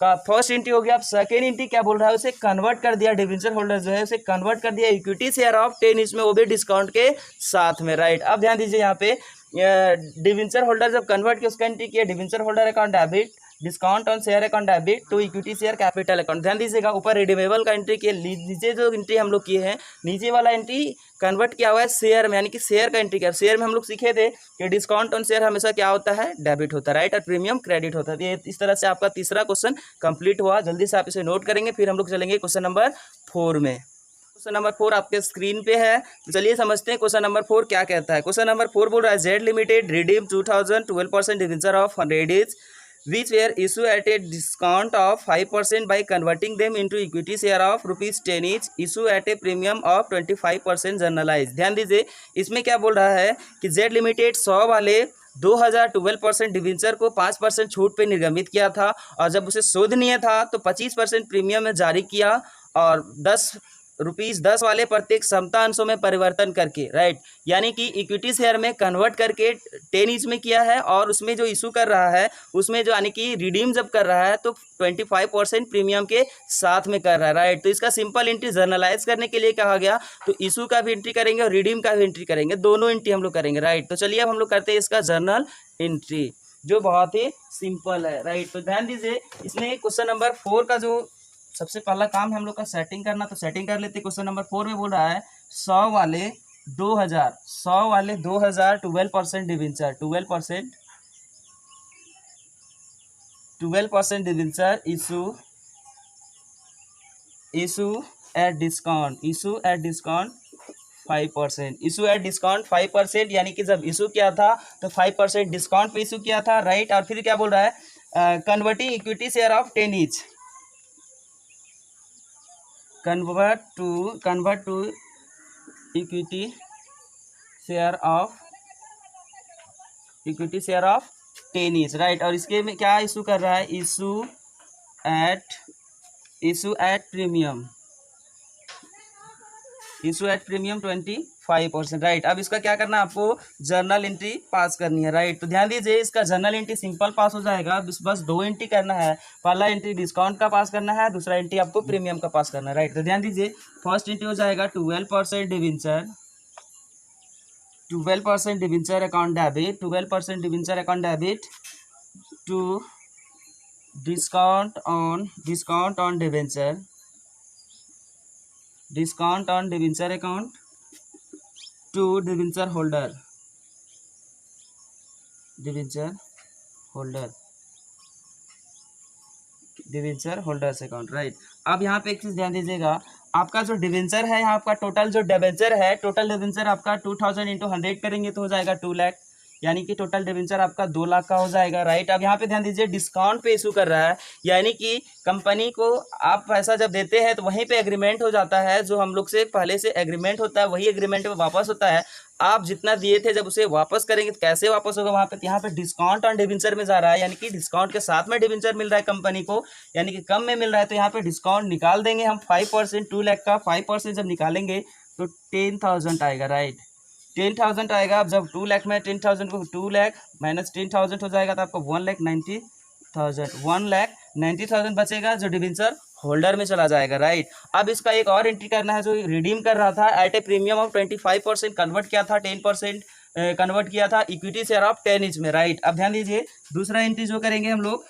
का फर्स्ट एंट्री हो गया। अब सेकेंड एंट्री क्या बोल रहा है, उसे कन्वर्ट कर दिया, डिवेंचर होल्डर जो है उसे कन्वर्ट कर दिया इक्विटी शेयर ऑफ 10 इसमें, वो भी डिस्काउंट के साथ में, राइट। अब ध्यान दीजिए यहाँ पे डिवेंचर होल्डर जब कन्वर्ट किया उसका एंट्री किया debenture holder account debit, discount on share account debit to equity share capital account. ध्यान दीजिएगा, ऊपर रिडीमेबल का एंट्री किया, नीचे जो एंट्री हम लोग किए हैं, नीचे वाला एंट्री कन्वर्ट किया हुआ है शेयर में, यानी कि शेयर का एंट्री किया। शेयर में हम लोग सीखे थे कि डिस्काउंट ऑन शेयर हमेशा क्या होता है, डेबिट होता है, राइट, और प्रीमियम क्रेडिट होता है। ये इस तरह से आपका तीसरा क्वेश्चन कंप्लीट हुआ। जल्दी से आप इसे नोट करेंगे, फिर हम लोग चलेंगे क्वेश्चन नंबर 4 में। क्वेश्चन नंबर 4 आपके स्क्रीन पे है, तो चलिए समझते हैं क्वेश्चन नंबर 4 क्या कहता है। क्वेश्चन नंबर 4 बोल रहा है, Z limited redeem 2000 12% debenture of 100 which were issued at a discount of 5% by converting them into equity share of ₹10 each, issue at a premium of 25% generalized. ध्यान दीजिए, इसमें क्या बोल रहा है कि जेड लिमिटेड 100 वाले 2012% डिवेंचर को 5% छूट पे निर्गमित किया था, और जब उसे शोधनीय था तो 25% प्रीमियम में जारी किया, और ₹10 वाले प्रत्येक समता अंशों में परिवर्तन करके, राइट, यानी कि इक्विटी शेयर में कन्वर्ट करके 10 ईच में किया है, और उसमें जो इशू कर रहा है उसमें जो यानी कि रिडीम जब कर रहा है तो 25% प्रीमियम के साथ में कर रहा है, राइट। तो इसका सिंपल एंट्री जर्नलाइज करने के लिए कहा गया, तो इशू का भी एंट्री करेंगे और रिडीम का भी एंट्री करेंगे, दोनों एंट्री हम लोग करेंगे, राइट। तो चलिए अब हम लोग करते हैं इसका जर्नल एंट्री, जो बहुत ही सिंपल है, राइट। तो ध्यान दीजिए, इसमें क्वेश्चन नंबर 4 का जो सबसे पहला काम है हम लोग का सेटिंग करना, तो सेटिंग कर लेते। क्वेश्चन नंबर 4 में बोल रहा है 100 वाले 2000 12% debenture, 12% debenture issue at discount 5%, issue at discount 5%, यानी कि जब इशू किया था तो 5% डिस्काउंट पे इशू किया था, राइट। और फिर क्या बोल रहा है, converting equity share of 10 each, convert to equity share of equity share of 10 each, right. और इसके में क्या इशू कर रहा है, इशू एट प्रीमियम 25%, राइट। अब इसका क्या करना है, आपको जर्नल एंट्री पास करनी है, राइट। तो ध्यान दीजिए, इसका जर्नल एंट्री सिंपल पास हो जाएगा, बस 2 एंट्री करना है। पहला एंट्री डिस्काउंट का पास करना है, दूसरा एंट्री आपको प्रीमियम का पास करना है, राइट। तो ध्यान दीजिए, फर्स्ट एंट्री हो जाएगा 12% debenture, 12% debenture account debit, 12% debenture account debit to discount on debenture, discount on debenture account to debenture holder account, right. अब यहाँ पे एक चीज ध्यान दीजिएगा, आपका जो डिवेंचर है, यहाँ आपका टोटल जो डिवेंचर है, टोटल डिवेंचर आपका 2000 इंटू 100 करेंगे तो हो जाएगा 2 लाख, यानी कि टोटल डिवेंचर आपका 2 लाख का हो जाएगा, राइट। अब यहाँ पे ध्यान दीजिए, डिस्काउंट पे इशू कर रहा है, यानी कि कंपनी को आप पैसा जब देते हैं तो वहीं पे एग्रीमेंट हो जाता है, जो हम लोग से पहले से एग्रीमेंट होता है वही एग्रीमेंट में वापस होता है। आप जितना दिए थे जब उसे वापस करेंगे तो कैसे वापस होगा, वहाँ पे यहाँ पे डिस्काउंट ऑन डिवेंचर में जा रहा है, यानी कि डिस्काउंट के साथ में डिवेंचर मिल रहा है कंपनी को, यानी कि कम में मिल रहा है, तो यहाँ पे डिस्काउंट निकाल देंगे हम 5%, 2 लाख का 5% जब निकालेंगे तो 10,000 आएगा, राइट। 10,000 आएगा। अब जब 2 लाख में 10,000 को 2 लाख माइनस 10,000 हो जाएगा तो आपको 1,90,000 बचेगा, जो डिवेंचर होल्डर में चला जाएगा, राइट। अब इसका एक और एंट्री करना है, जो रिडीम कर रहा था at a premium of 25%, convert किया था 10%, कन्वर्ट किया था इक्विटी शेयर ऑफ 10 ईच में, राइट। अब ध्यान दीजिए, दूसरा एंट्री जो करेंगे हम लोग,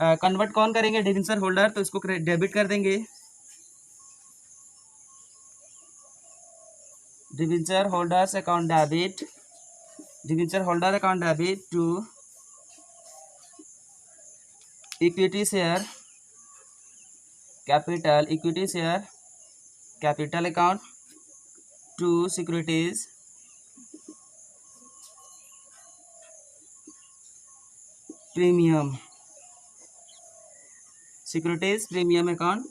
कन्वर्ट कौन करेंगे, डिवेंचर होल्डर, तो इसको डेबिट कर देंगे, debenture holder account debit to equity share capital account to securities premium account.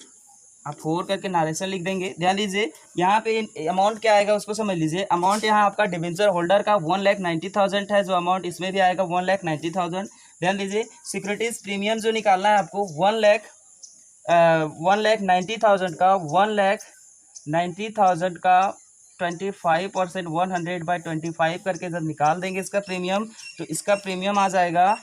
आप 4 करके नारेशन लिख देंगे। ध्यान दीजिए, यहाँ पे अमाउंट क्या आएगा उसको समझ लीजिए। अमाउंट यहाँ आपका डिवेंचर होल्डर का 1,90,000 है, जो अमाउंट इसमें भी आएगा 1,90,000। ध्यान दीजिए, सिक्योरिटीज प्रीमियम जो निकालना है आपको 1,90,000 का 1,90,000 का 25%, 100/25 करके जब निकाल देंगे इसका प्रीमियम, तो इसका प्रीमियम आ जाएगा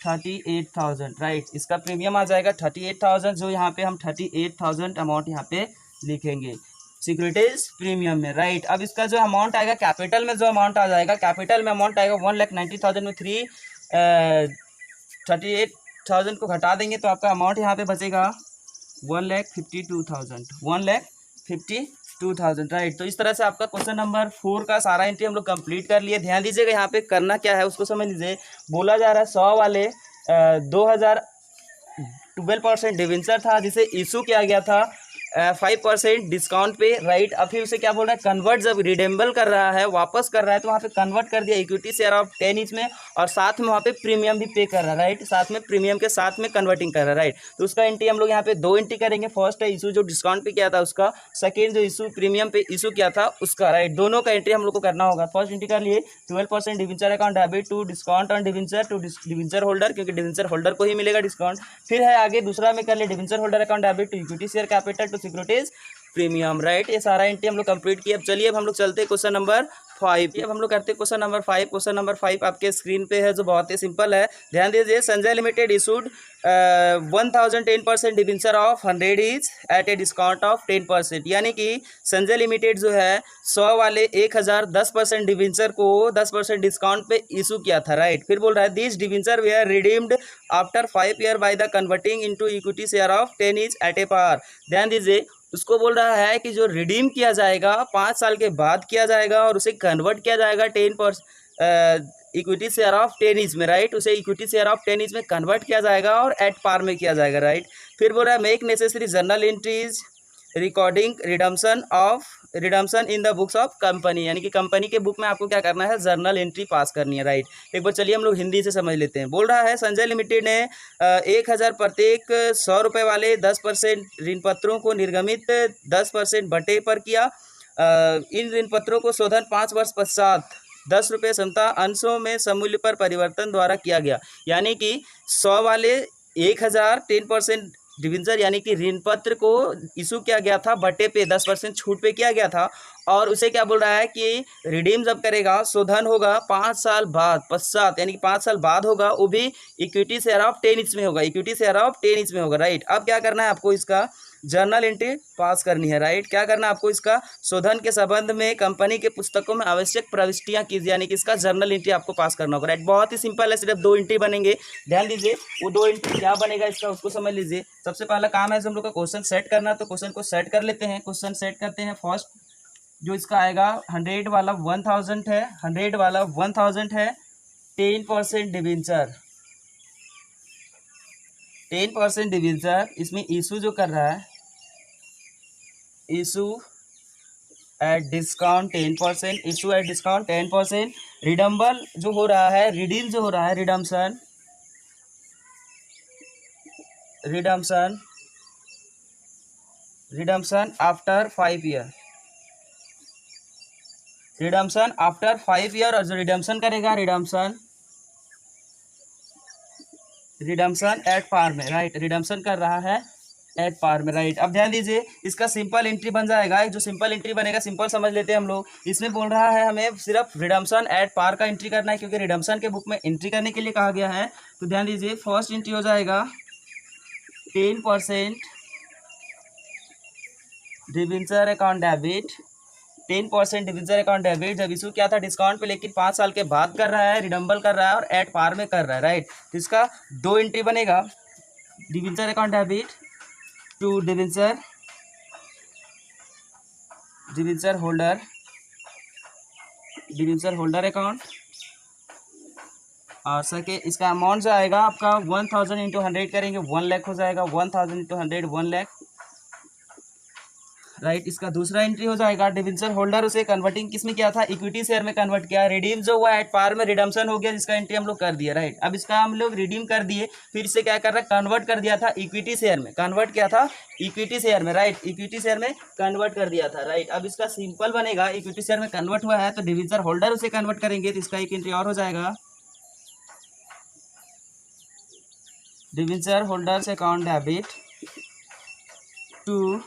38,000, राइट। इसका प्रीमियम आ जाएगा 38,000, जो यहाँ पे हम 38,000 अमाउंट यहाँ पे लिखेंगे सिक्योरिटीज प्रीमियम में, राइट। अब इसका जो अमाउंट आएगा कैपिटल में, जो अमाउंट आ जाएगा कैपिटल में अमाउंट आएगा 1,90,000 में 38,000 को घटा देंगे तो आपका अमाउंट यहाँ पे बचेगा 1,52,000, राइट। तो इस तरह से आपका क्वेश्चन नंबर 4 का सारा एंट्री हम लोग कंप्लीट कर लिए। ध्यान दीजिएगा, यहाँ पे करना क्या है उसको समझ लीजिए। बोला जा रहा है 100 वाले 12% डिवेंचर था, जिसे इशू किया गया था 5% डिस्काउंट पे, राइट। अब फिर उसे क्या बोल रहा है, कन्वर्ट जब रिडेम्बल कर रहा है, वापस कर रहा है, तो वहाँ पे कन्वर्ट कर दिया इक्विटी शेयर ऑफ 10 ईच में, और साथ में वहाँ पे प्रीमियम भी पे कर रहा है, राइट। साथ में प्रीमियम के साथ में कन्वर्टिंग कर रहा है, राइट। तो उसका एंट्री हम लोग यहाँ पे 2 एंट्री करेंगे। फर्स्ट है इशू जो डिस्काउंट पे किया था उसका, सेकेंड जो इशू प्रीमियम पे इशू किया था उसका, राइट। दोनों का एंट्री हम लोग को करना होगा। फर्स्ट एंट्री कर लिए 12% debenture account debit to discount on debenture to debenture holder, क्योंकि डिवेंचर होल्डर को ही मिलेगा डिस्काउंट। फिर है आगे दूसरा में कर लिए debenture holder account debit to equity share capital to securities premium, right. ये सारा एंट्री हम लोग कंप्लीट किए। अब चलिए अब हम लोग चलते हैं क्वेश्चन नंबर 5। अब हम लोग करते हैं क्वेश्चन नंबर 5। क्वेश्चन नंबर 5 आपके स्क्रीन पे है, जो बहुत ही सिंपल है। ध्यान दीजिए, Sanjay limited issued 1,010% debenture of 100 each at a discount of 10%, यानी कि संजय लिमिटेड जो है 100 वाले 1,000 10% डिवेंचर को 10% डिस्काउंट पे इशू किया था, राइट। फिर बोल रहा है this debenture we are redeemed after 5 year by the converting into equity share of 10 each at a par. ध्यान दीजिए, उसको बोल रहा है कि जो रिडीम किया जाएगा 5 साल के बाद किया जाएगा, और उसे कन्वर्ट किया जाएगा 10% इक्विटी शेयर ऑफ 10 ईच में, राइट। उसे इक्विटी शेयर ऑफ 10 ईच में कन्वर्ट किया जाएगा और एट पार में किया जाएगा, राइट। फिर बोल रहा है make necessary journal entries recording redemption in the books of company, यानी कि कंपनी के बुक में आपको क्या करना है, जर्नल एंट्री पास करनी है, राइट। एक बार चलिए हम लोग हिंदी से समझ लेते हैं। बोल रहा है संजय लिमिटेड ने 1,000 प्रत्येक 100 रुपये वाले 10% ऋण पत्रों को निर्गमित 10% बटे पर किया। इन ऋण पत्रों को शोधन 5 वर्ष पश्चात ₹10 समता अंशों में समूल्य पर परिवर्तन द्वारा किया गया। यानी कि 100 वाले 1000 10% डिवेंचर यानी कि ऋण पत्र को इशू किया गया था, बटे पे 10% छूट पे किया गया था, और उसे क्या बोल रहा है कि रिडीम जब करेगा शोधन होगा 5 साल बाद पश्चात, यानी कि 5 साल बाद होगा, वो भी इक्विटी शेयर ऑफ 10 इंच में होगा, इक्विटी शेयर ऑफ 10 इंच में होगा। राइट, अब क्या करना है आपको, इसका जर्नल एंट्री पास करनी है। राइट, क्या करना है आपको, इसका शोधन के संबंध में कंपनी के पुस्तकों में आवश्यक प्रविष्टियां कीजिए, यानी कि इसका जर्नल एंट्री आपको पास करना होगा। राइट, बहुत ही सिंपल है, सिर्फ 2 एंट्री बनेंगे। ध्यान दीजिए, वो 2 एंट्री क्या बनेगा इसका, उसको समझ लीजिए। सबसे पहला काम है हम लोग का क्वेश्चन सेट करना, तो क्वेश्चन को सेट कर लेते हैं। क्वेश्चन सेट करते हैं। फर्स्ट जो इसका आएगा 100 वाला 1000 है, 100 वाला 1000 है, 10% डिवेंचर, 10% डिवेंचर इसमें इशू जो कर रहा है, issue at discount 10%, issue at discount 10%। रिडम्बल जो हो रहा है, रिडीम जो हो रहा है, redemption, redemption, redemption after 5 year, redemption after 5 year. और जो रिडम्पशन करेगा, रिडम्पशन, रिडम्पशन एट पार में। राइट, रिडम्पशन कर रहा है एट पार में। राइट, अब ध्यान दीजिए, इसका सिंपल एंट्री बन जाएगा। एक जो सिंपल एंट्री बनेगा, सिंपल समझ लेते हैं हम लोग। इसमें बोल रहा है हमें सिर्फ रिडम्पशन एट पार का एंट्री करना है, क्योंकि रिडम्पशन के बुक में एंट्री करने के लिए कहा गया है। तो ध्यान दीजिए, फर्स्ट एंट्री हो जाएगा 10% debenture account debit, 10% debenture account debit जब इशू किया था डिस्काउंट पे, लेकिन 5 साल के बाद कर रहा है, रिडम्बल कर रहा है और एट पार में कर रहा है। राइट, तो इसका 2 एंट्री बनेगा, debenture account debit to debenture, debenture holder, debenture holder account. और सके इसका अमाउंट जो आएगा आपका 1000 इंटू 100 करेंगे 1 लाख हो जाएगा, 1000 इंटू 100 1 लाख। राइट, इसका दूसरा एंट्री हो जाएगा, डिवेंचर होल्डर उसे कन्वर्टिंग किसमें किया था, इक्विटी शेयर में कन्वर्ट किया। रिडीम जो हुआ एट पार में, रिडम्पशन हो गया, जिसका एंट्री हम लोग कर दिया। राइट, अब इसका हम लोग रिडीम कर दिए, फिर से क्या कर रहा है, कन्वर्ट कर दिया था इक्विटी शेयर में, कन्वर्ट किया था इक्विटी शेयर में। राइट, इक्विटी शेयर में कन्वर्ट कर दिया था। राइट, अब इसका सिंपल बनेगा, इक्विटी शेयर में कन्वर्ट हुआ है तो डिवेंचर होल्डर उसे कन्वर्ट करेंगे, तो इसका एक एंट्री और हो जाएगा, debenture holders account debit to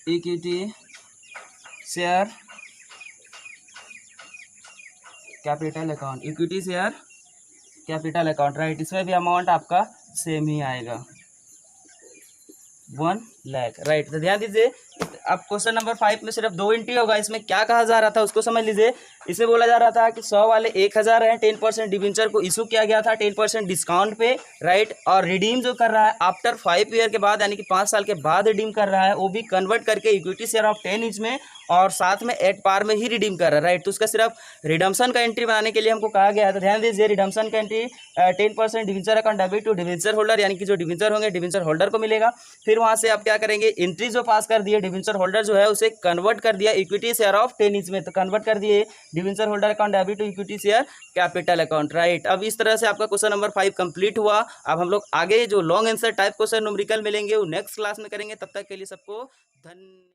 equity share capital account, equity share capital account. Right, इसमें भी अमाउंट आपका सेम ही आएगा, 1 लाख। राइट, तो ध्यान दीजिए, अब क्वेश्चन नंबर 5 में सिर्फ 2 एंट्री होगा। इसमें क्या कहा जा रहा था उसको समझ लीजिए। इसमें बोला जा रहा था कि 100 वाले 1000 हैं, 10% डिवेंचर को इशू किया गया था 10% डिस्काउंट पे। राइट, और रिडीम जो कर रहा है आफ्टर 5 ईयर के बाद, यानी कि 5 साल के बाद रिडीम कर रहा है, वो भी कन्वर्ट करके इक्विटी शेयर ऑफ 10 इंच में, और साथ में एट पार में ही रिडीम कर रहा है। राइट, तो उसका सिर्फ रिडम्पशन का एंट्री बनाने के लिए हमको कहा गया है। तो ध्यान दीजिए, रिडम्पशन का entry 10% debenture account debit to debenture holder, यानी कि जो डिवेंचर होंगे डिवेंचर होल्डर को मिलेगा। फिर वहां से आप क्या करेंगे, एंट्री जो पास कर दिए, डिवेंचर होल्डर जो है उसे कन्वर्ट कर दिया इक्विटी शेयर ऑफ 10 इंच में, तो कन्वर्ट कर दिए debenture holder account debit to equity share capital account. Right, अब इस तरह से आपका क्वेश्चन नंबर 5 कंप्लीट हुआ। अब हम लोग आगे जो long answer type question numerical मिलेंगे वो नेक्स्ट क्लास में करेंगे। तब तक के लिए सबको धन्यवाद।